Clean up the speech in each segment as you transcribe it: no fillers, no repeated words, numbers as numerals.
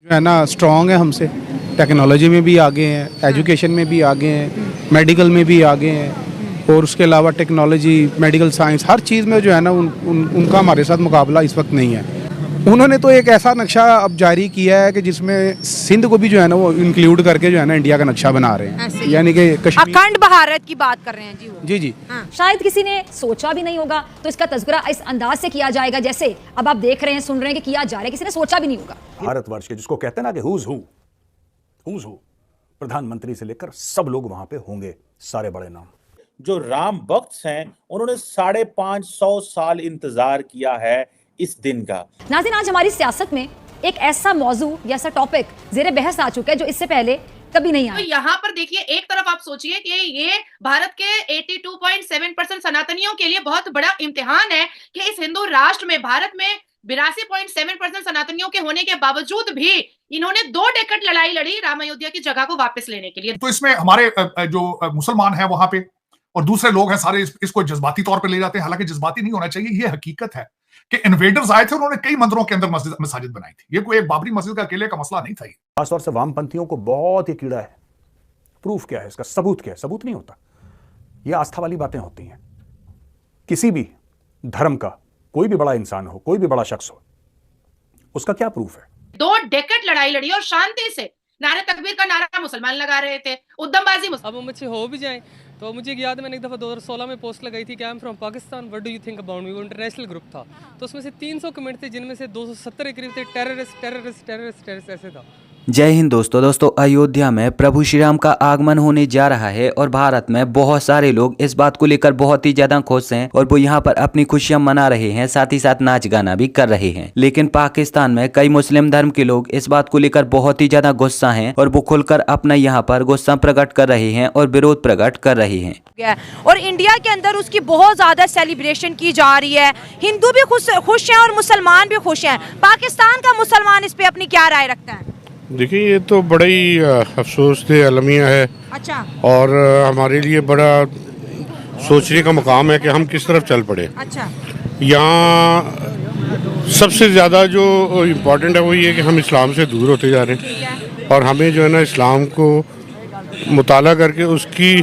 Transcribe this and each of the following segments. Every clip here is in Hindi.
जो है ना स्ट्रॉन्ग है हमसे, टेक्नोलॉजी में भी आगे हैं, एजुकेशन में भी आगे हैं, मेडिकल में भी आगे हैं, और उसके अलावा टेक्नोलॉजी, मेडिकल साइंस, हर चीज़ में जो है ना उनका हमारे साथ मुकाबला इस वक्त नहीं है। उन्होंने तो एक ऐसा नक्शा अब जारी किया है कि जिसमें सिंध को भी जो है ना वो इंक्लूड करके जो है ना इंडिया का नक्शा बना रहे हैं, यानी कि कश्मीर, अखंड भारत की बात कर रहे हैं जी वो। जी। शायद किसी ने सोचा भी नहीं होगा, तो इसका तज़किरा इस अंदाज से किया जाएगा जैसे अब आप देख रहे हैं, सुन रहे हैं कि किया जा रहा है, किसी ने सोचा भी नहीं होगा। भारतवर्ष के जिसको कहते हैं ना कि हुज हु प्रधानमंत्री से लेकर सब लोग वहां पे होंगे, सारे बड़े नाम। जो राम भक्त हैं उन्होंने 550 साल इंतजार किया है इस दिन का। नाज़रीन, आज हमारी सियासत में एक ऐसा मौजू या ऐसा टॉपिक ज़ेरे बहस आ चुका है जो इससे पहले कभी नहीं आया। तो यहाँ पर देखिए, एक तरफ आप सोचिए कि ये भारत के 82.7% सनातनियों के लिए बहुत बड़ा इम्तिहान है कि इस हिंदू राष्ट्र में, भारत में 82.7% सनातनियों के होने के बावजूद भी इन्होंने 2 डेकेड लड़ाई लड़ी राम अयोध्या की जगह को वापस लेने के लिए। तो इसमें हमारे जो मुसलमान हैं वहां पे और दूसरे लोग हैं सारे इसको जज्बाती तौर पे ले जाते हैं, हालांकि जज्बाती नहीं होना चाहिए। ये हकीकत है कि इन्वेडर्स आए थे, उन्होंने कई मंदिरों के अंदर मस्जिद बनाई थी। ये कोई एक बाबरी मस्जिद का अकेले का मसला नहीं था। खासतौर से वामपंथियों को बहुत ही कीड़ा है। प्रूफ क्या है इसका? सबूत क्या है? सबूत नहीं होता। ये आस्था वाली बातें होती हैं। किसी भी धर्म का कोई भी बड़ा इंसान हो, कोई भी बड़ा शख्स हो, उसका क्या प्रूफ है? 2 डेकेड लड़ाई लड़ी और शांति से नारे तकबीर का नारा मुसलमान लगा रहे थे, उद्दमबाजी। अब मुझसे हो भी जाए तो मुझे याद है, मैंने एक दफ़ा 2016 में पोस्ट लगाई थी कि I am from Pakistan, what do you think about me. वो इंटरनेशनल ग्रुप था, तो उसमें से 300 कमेंट थे जिनमें से 270 के करीब थे टेररिस्ट ऐसे था। जय हिंद दोस्तों, अयोध्या में प्रभु श्री राम का आगमन होने जा रहा है और भारत में बहुत सारे लोग इस बात को लेकर बहुत ही ज्यादा खुश हैं और वो यहाँ पर अपनी खुशियां मना रहे हैं, साथ ही साथ नाच गाना भी कर रहे हैं। लेकिन पाकिस्तान में कई मुस्लिम धर्म के लोग इस बात को लेकर बहुत ही ज्यादा गुस्सा हैं और वो खुलकर अपना यहाँ पर गुस्सा प्रकट कर रहे हैं और विरोध प्रकट कर रहे हैं। और इंडिया के अंदर उसकी बहुत ज्यादा सेलिब्रेशन की जा रही है। हिंदू भी खुश हैं और मुसलमान भी खुश हैं। पाकिस्तान का मुसलमान इस पे अपनी क्या राय रखता है? देखिए, ये तो बड़ा ही अफसोस से अलमिया है। अच्छा। और हमारे लिए बड़ा सोचने का मुकाम है कि हम किस तरफ चल पड़े। अच्छा। यहाँ सबसे ज़्यादा जो इम्पोर्टेंट है वो ये कि हम इस्लाम से दूर होते जा रहे हैं और हमें जो है ना इस्लाम को मुताला करके उसकी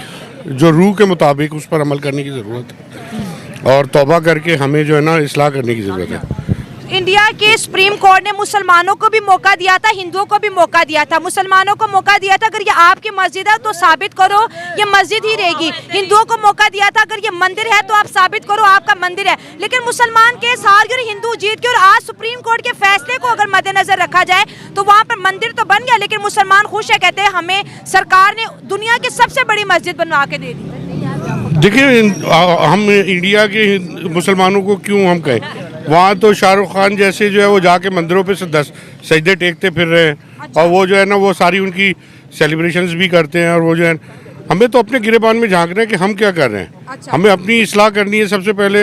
जो रूह के मुताबिक उस पर अमल करने की ज़रूरत है और तौबा करके हमें जो है ना इस्लाह करने की ज़रूरत है। इंडिया के सुप्रीम कोर्ट ने मुसलमानों को भी मौका दिया था, हिंदुओं को भी मौका दिया था, मुसलमानों को मौका दिया था अगर ये आपकी मस्जिद है तो साबित करो ये मस्जिद ही रहेगी। हिंदुओं को मौका दिया था अगर ये मंदिर है तो आप साबित करो आपका मंदिर है। लेकिन मुसलमान केस हार गए, हिंदू जीत के, और आज सुप्रीम कोर्ट के फैसले को अगर मद्देनजर रखा जाए तो वहाँ पर मंदिर तो बन गया, लेकिन मुसलमान खुश है, कहते हैं हमें सरकार ने दुनिया की सबसे बड़ी मस्जिद बनवा के दे दी। देखिए, हम इंडिया के मुसलमानों को क्यों हम कहें, वहाँ तो शाहरुख खान जैसे जो है वो जाके मंदिरों पे से 10 सजदे टेकते फिर रहे हैं। अच्छा। और वो जो है ना वो सारी उनकी सेलिब्रेशंस भी करते हैं और वो जो है हमें तो अपने गिरेबान में झांक रहे हैं कि हम क्या कर रहे हैं। अच्छा। हमें अपनी इस्लाह करनी है सबसे पहले।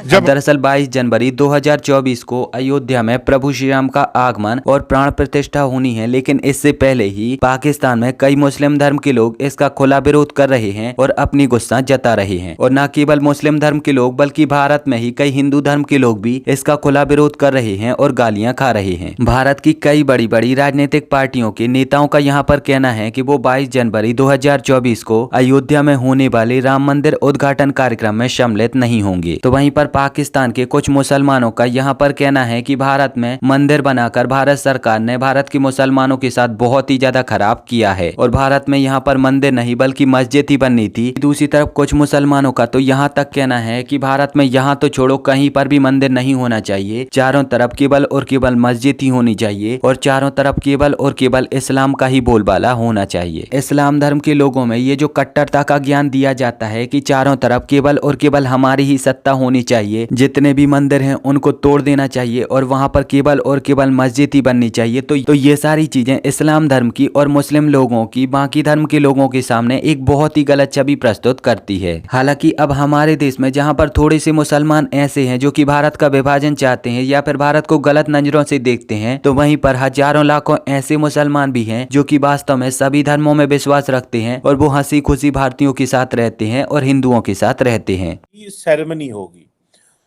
जब दरअसल 22 जनवरी 2024 को अयोध्या में प्रभु श्री राम का आगमन और प्राण प्रतिष्ठा होनी है, लेकिन इससे पहले ही पाकिस्तान में कई मुस्लिम धर्म के लोग इसका खुला विरोध कर रहे हैं और अपनी गुस्सा जता रहे हैं। और न केवल मुस्लिम धर्म के लोग बल्कि भारत में ही कई हिंदू धर्म के लोग भी इसका खुला विरोध कर रहे हैं और गालियां खा रहे हैं। भारत की कई बड़ी बड़ी राजनीतिक पार्टियों के नेताओं का यहाँ पर कहना है कि वो 22 जनवरी 2024 को अयोध्या में होने वाले राम मंदिर उद्घाटन कार्यक्रम में सम्मिलित नहीं होंगे। तो वहीं पर पाकिस्तान के कुछ मुसलमानों का यहाँ पर कहना है कि भारत में मंदिर बनाकर भारत सरकार ने भारत के मुसलमानों के साथ बहुत ही ज्यादा खराब किया है और भारत में यहाँ पर मंदिर नहीं बल्कि मस्जिद ही बननी थी। दूसरी तरफ कुछ मुसलमानों का तो यहाँ तक कहना है कि भारत में यहाँ तो छोड़ो, कहीं पर भी मंदिर नहीं होना चाहिए, चारों तरफ केवल और केवल मस्जिद ही होनी चाहिए और चारों तरफ केवल और केवल इस्लाम का ही बोलबाला होना चाहिए। इस्लाम धर्म के लोगों में ये जो कट्टरता का ज्ञान दिया जाता है कि चारों तरफ केवल और केवल हमारी ही सत्ता होनी चाहिए, जितने भी मंदिर हैं उनको तोड़ देना चाहिए और वहां पर केवल और केवल मस्जिद ही बननी चाहिए। तो ये सारी चीजें इस्लाम धर्म की और मुस्लिम लोगों की बाकी धर्म के लोगों के सामने एक बहुत ही गलत छवि प्रस्तुत करती है। हालांकि अब हमारे देश में जहां पर थोड़े से मुसलमान ऐसे हैं जो कि भारत का विभाजन चाहते हैं या फिर भारत को गलत नजरों से देखते हैं, तो वहीं पर हजारों लाखों ऐसे मुसलमान भी हैं जो कि वास्तव में सभी धर्मों में विश्वास रखते हैं और वो हंसी खुशी भारतीयों के साथ रहते हैं और हिंदुओं के साथ रहते हैं। सेरेमनी होगी।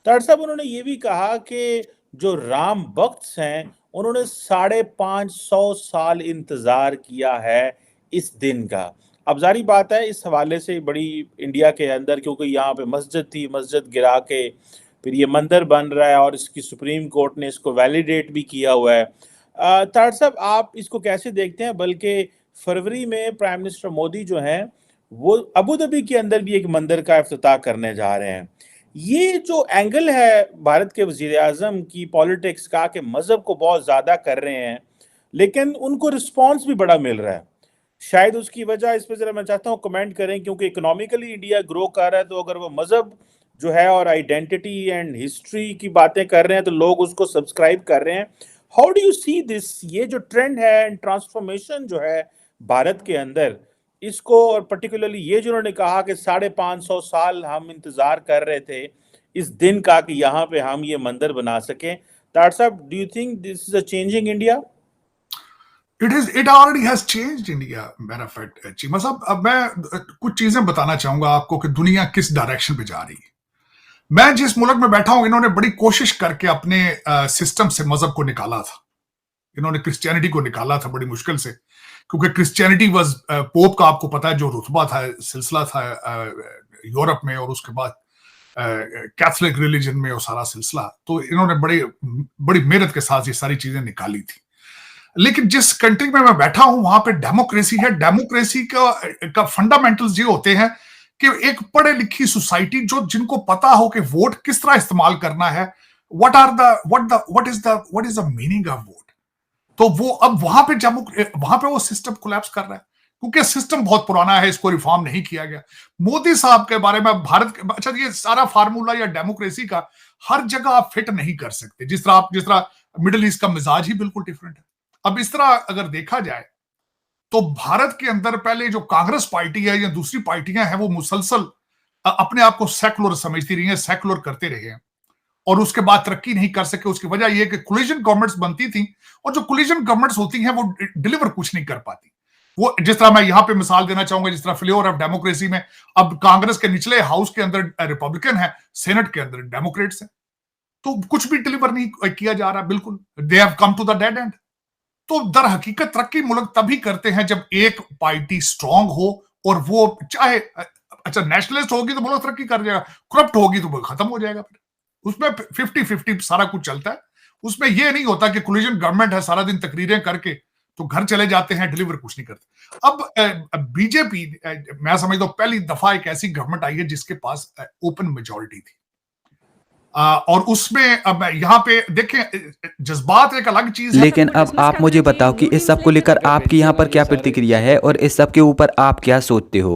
डॉक्टर साहब, उन्होंने ये भी कहा कि जो राम भक्त हैं उन्होंने 550 साल इंतजार किया है इस दिन का। अब जारी बात है इस हवाले से बड़ी इंडिया के अंदर, क्योंकि यहाँ पे मस्जिद थी, मस्जिद गिरा के फिर ये मंदिर बन रहा है और इसकी सुप्रीम कोर्ट ने इसको वैलिडेट भी किया हुआ है। तार साहब, आप इसको कैसे देखते हैं? बल्कि फरवरी में प्राइम मिनिस्टर मोदी जो हैं वो अबू धाबी के अंदर भी एक मंदिर का इफ्तिताह करने जा रहे हैं। ये जो एंगल है भारत के वजीर आजम की पॉलिटिक्स का कि मजहब को बहुत ज्यादा कर रहे हैं, लेकिन उनको रिस्पॉन्स भी बड़ा मिल रहा है, शायद उसकी वजह इस पर जरा मैं चाहता हूँ कमेंट करें, क्योंकि इकोनॉमिकली इंडिया ग्रो कर रहा है, तो अगर वो मजहब जो है और आइडेंटिटी एंड हिस्ट्री की बातें कर रहे हैं तो लोग उसको सब्सक्राइब कर रहे हैं। How do you see this, ये जो ट्रेंड है एंड ट्रांसफॉर्मेशन जो है भारत के अंदर, इसको, और पर्टिकुलरली ये जो उन्होंने कहा कि 550 साल हम इंतजार कर रहे थे इस दिन का कि यहाँ पे हम ये मंदिर बना सकें। तार साहब, do you think this is a changing India? It already has changed India, matter of fact, Cheema साहब। अब मैं कुछ चीजें बताना चाहूंगा आपको कि दुनिया किस डायरेक्शन पे जा रही है। मैं जिस मुल्क में बैठा हूं, इन्होंने बड़ी कोशिश करके अपने सिस्टम से मजहब को निकाला था। इन्होंने क्रिश्चियनिटी को निकाला था बड़ी मुश्किल से, क्योंकि क्रिश्चियनिटी वाज पोप का, आपको पता है जो रुतबा था, सिलसिला था यूरोप में, और उसके बाद कैथोलिक रिलीजन में वो सारा सिलसिला। तो इन्होंने बड़ी मेहनत के साथ ये सारी चीजें निकाली थी। लेकिन जिस कंट्री में मैं बैठा हूं वहां पे डेमोक्रेसी है। डेमोक्रेसी का फंडामेंटल्स ये होते हैं कि एक पढ़े लिखी सोसाइटी जिनको पता हो कि वोट किस तरह इस्तेमाल करना है, what is the meaning of vote. तो वो अब वहां पे वो सिस्टम कोलैप्स कर रहा है, क्योंकि सिस्टम बहुत पुराना है, इसको रिफॉर्म नहीं किया गया। मोदी साहब के बारे में भारत के, अच्छा, ये सारा फार्मूला या डेमोक्रेसी का हर जगह आप फिट नहीं कर सकते। जिस तरह मिडिल ईस्ट का मिजाज ही बिल्कुल डिफरेंट है। अब इस तरह अगर देखा जाए तो भारत के अंदर पहले जो कांग्रेस पार्टी है या दूसरी पार्टियां हैं, वो मुसलसल अपने आप को सेकुलर समझती रही हैं, सेकुलर करते रहे हैं, और उसके बाद तरक्की नहीं कर सके। उसकी वजह यह कि कोलिजन गवर्नमेंट्स बनती थी, और जो कोलिजन गवर्नमेंट्स होती हैं वो डिलीवर कुछ नहीं कर पाती। वो, जिस तरह मैं यहां पे मिसाल देना चाहूंगा, जिस तरह फ्लेवर ऑफ डेमोक्रेसी में अब कांग्रेस के निचले हाउस के अंदर रिपब्लिकन है, सेनेट के अंदर डेमोक्रेट्स है, तो कुछ भी डिलीवर नहीं किया जा रहा। बिल्कुल they have come to the dead end. तो दर हकीकत तरक्की मुल्क तभी करते हैं जब एक पार्टी स्ट्रांग हो, और वो चाहे, अच्छा, नेशनलिस्ट होगी तो मुल्क तरक्की कर जाएगा, करप्ट होगी तो मुल्क खत्म हो जाएगा। फिर उसमें 50-50 सारा कुछ चलता है। उसमें यह नहीं होता कि कोलिजन गवर्नमेंट है, सारा दिन तकरीरें करके तो घर चले जाते हैं, डिलीवर कुछ नहीं करते। अब बीजेपी, मैं समझता हूं पहली दफा एक ऐसी गवर्नमेंट आई है जिसके पास ओपन मेजॉरिटी थी, और उसमें अब यहाँ पे देखें, जज्बात एक अलग चीज है। लेकिन अब आप मुझे बताओ कि इस सब को लेकर आपकी यहाँ पर क्या प्रतिक्रिया है और इस सब के ऊपर आप क्या सोचते हो?